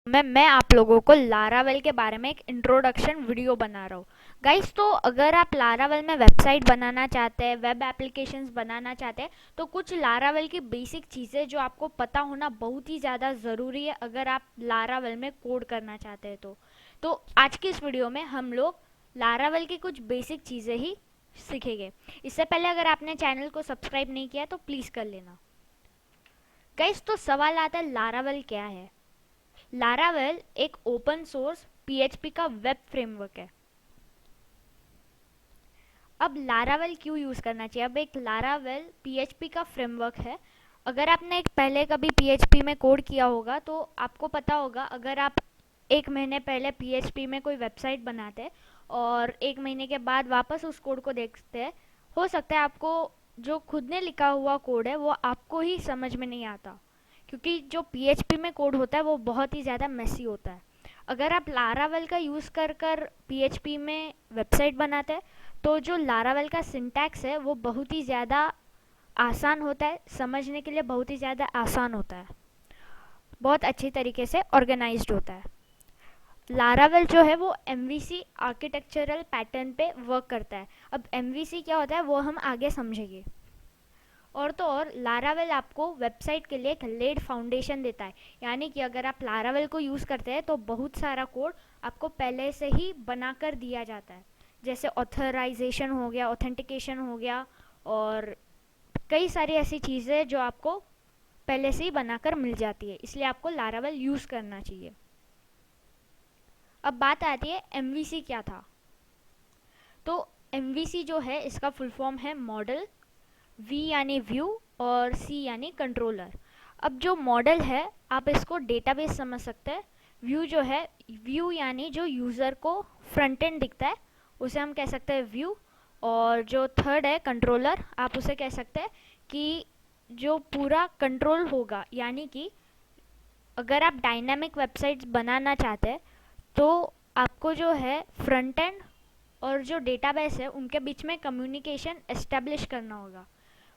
मैं आप लोगों को लारावेल के बारे में एक इंट्रोडक्शन वीडियो बना रहा हूँ। गाइस, तो अगर आप लारावेल में वेबसाइट बनाना चाहते हैं, वेब एप्लीकेशंस बनाना चाहते हैं, तो कुछ लारावेल की बेसिक चीज़ें जो आपको पता होना बहुत ही ज़्यादा ज़रूरी है अगर आप लारावेल में कोड करना चाहते हैं। तो आज की इस वीडियो में हम लोग लारावेल की कुछ बेसिक चीज़ें ही सीखेंगे। इससे पहले अगर आपने चैनल को सब्सक्राइब नहीं किया तो प्लीज़ कर लेना। गाइस, तो सवाल आता है लारावेल क्या है। लारावेल एक ओपन सोर्स पीएचपी का वेब फ्रेमवर्क है। अब लारावेल क्यों यूज़ करना चाहिए? अब एक लारावेल पीएचपी का फ्रेमवर्क है। अगर आपने एक पहले कभी पीएचपी में कोड किया होगा तो आपको पता होगा, अगर आप एक महीने पहले पीएचपी में कोई वेबसाइट बनाते हैं और एक महीने के बाद वापस उस कोड को देखते हैं, हो सकता है आपको जो खुद ने लिखा हुआ कोड है वो आपको ही समझ में नहीं आता, क्योंकि जो पीएचपी में कोड होता है वो बहुत ही ज़्यादा मेसी होता है। अगर आप लारावेल का यूज़ कर कर पीएचपी में वेबसाइट बनाते हैं तो जो लारावेल का सिंटैक्स है वो बहुत ही ज़्यादा आसान होता है, समझने के लिए बहुत ही ज़्यादा आसान होता है, बहुत अच्छी तरीके से ऑर्गेनाइज्ड होता है। लारावेल जो है वो एमवीसी आर्किटेक्चरल पैटर्न पे वर्क करता है। अब एमवीसी क्या होता है वो हम आगे समझेंगे। और तो और लारावेल आपको वेबसाइट के लिए एक लेड फाउंडेशन देता है, यानी कि अगर आप लारावेल को यूज़ करते हैं तो बहुत सारा कोड आपको पहले से ही बना कर दिया जाता है, जैसे ऑथराइजेशन हो गया, ऑथेंटिकेशन हो गया, और कई सारी ऐसी चीज़ें जो आपको पहले से ही बनाकर मिल जाती है। इसलिए आपको लारावेल यूज़ करना चाहिए। अब बात आती है एमवीसी क्या था। तो एमवीसी जो है इसका फुल फॉर्म है मॉडल, वी यानी व्यू और सी यानी कंट्रोलर। अब जो मॉडल है आप इसको डेटाबेस समझ सकते हैं। व्यू जो है, व्यू यानी जो यूज़र को फ्रंट एंड दिखता है उसे हम कह सकते हैं व्यू। और जो थर्ड है कंट्रोलर, आप उसे कह सकते हैं कि जो पूरा कंट्रोल होगा, यानी कि अगर आप डायनामिक वेबसाइट्स बनाना चाहते हैं तो आपको जो है फ्रंट एंड और जो डेटाबेस है उनके बीच में कम्युनिकेशन एस्टेब्लिश करना होगा।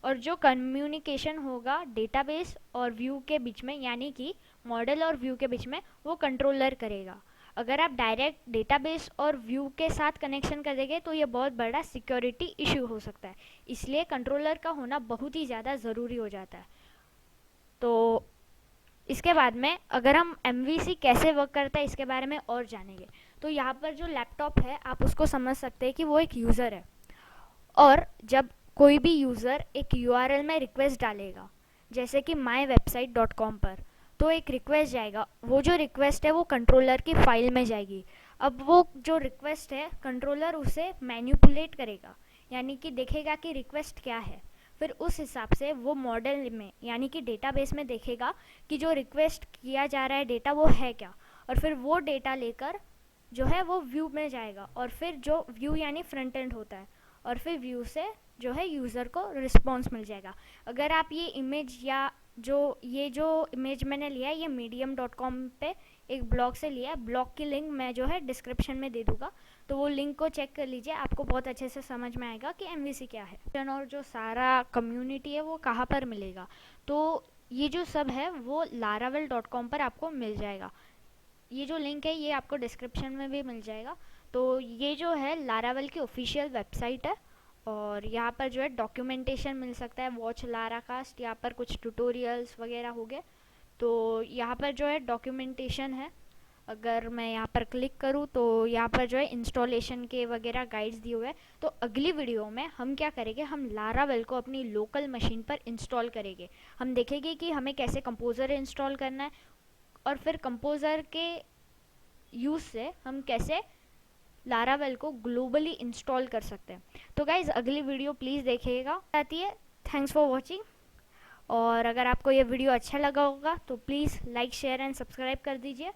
और जो कम्युनिकेशन होगा डेटाबेस और व्यू के बीच में, यानी कि मॉडल और व्यू के बीच में, वो कंट्रोलर करेगा। अगर आप डायरेक्ट डेटाबेस और व्यू के साथ कनेक्शन कर देंगे तो ये बहुत बड़ा सिक्योरिटी इशू हो सकता है। इसलिए कंट्रोलर का होना बहुत ही ज़्यादा ज़रूरी हो जाता है। तो इसके बाद में अगर हम एमवीसी कैसे वर्क करता है इसके बारे में और जानेंगे, तो यहाँ पर जो लैपटॉप है आप उसको समझ सकते हैं कि वो एक यूज़र है। और जब कोई भी यूज़र एक यूआरएल में रिक्वेस्ट डालेगा, जैसे कि mywebsite.com पर, तो एक रिक्वेस्ट जाएगा। वो जो रिक्वेस्ट है वो कंट्रोलर की फाइल में जाएगी। अब वो जो रिक्वेस्ट है कंट्रोलर उसे मैनिपुलेट करेगा, यानी कि देखेगा कि रिक्वेस्ट क्या है। फिर उस हिसाब से वो मॉडल में यानी कि डेटाबेस में देखेगा कि जो रिक्वेस्ट किया जा रहा है डेटा वो है क्या, और फिर वो डेटा लेकर जो है वो व्यू में जाएगा। और फिर जो व्यू यानी फ्रंट एंड होता है, और फिर व्यू से जो है यूज़र को रिस्पॉन्स मिल जाएगा। अगर आप ये इमेज या जो इमेज मैंने लिया है ये medium.com पे एक ब्लॉग से लिया है। ब्लॉग की लिंक मैं जो है डिस्क्रिप्शन में दे दूँगा, तो वो लिंक को चेक कर लीजिए, आपको बहुत अच्छे से समझ में आएगा कि एमवीसी क्या है और जो सारा कम्युनिटी है वो कहाँ पर मिलेगा। तो ये जो सब है वो laravel.com पर आपको मिल जाएगा। ये जो लिंक है ये आपको डिस्क्रिप्शन में भी मिल जाएगा। तो ये जो है लारावेल की ऑफिशियल वेबसाइट है, और यहाँ पर जो है डॉक्यूमेंटेशन मिल सकता है, वॉच लाराकास्ट, यहाँ पर कुछ ट्यूटोरियल्स वगैरह हो गए। तो यहाँ पर जो है डॉक्यूमेंटेशन है। अगर मैं यहाँ पर क्लिक करूँ तो यहाँ पर जो है इंस्टॉलेशन के वगैरह गाइड्स दिए हुए हैं। तो अगली वीडियो में हम क्या करेंगे, हम लारावेल को अपनी लोकल मशीन पर इंस्टॉल करेंगे। हम देखेंगे कि हमें कैसे कंपोज़र इंस्टॉल करना है, और फिर कंपोज़र के यूज़ से हम कैसे लारावेल को ग्लोबली इंस्टॉल कर सकते हैं। तो गाइज़ अगली वीडियो प्लीज़ देखिएगा आती है। Thanks for watching. और अगर आपको ये वीडियो अच्छा लगा होगा तो please like, share and subscribe कर दीजिए।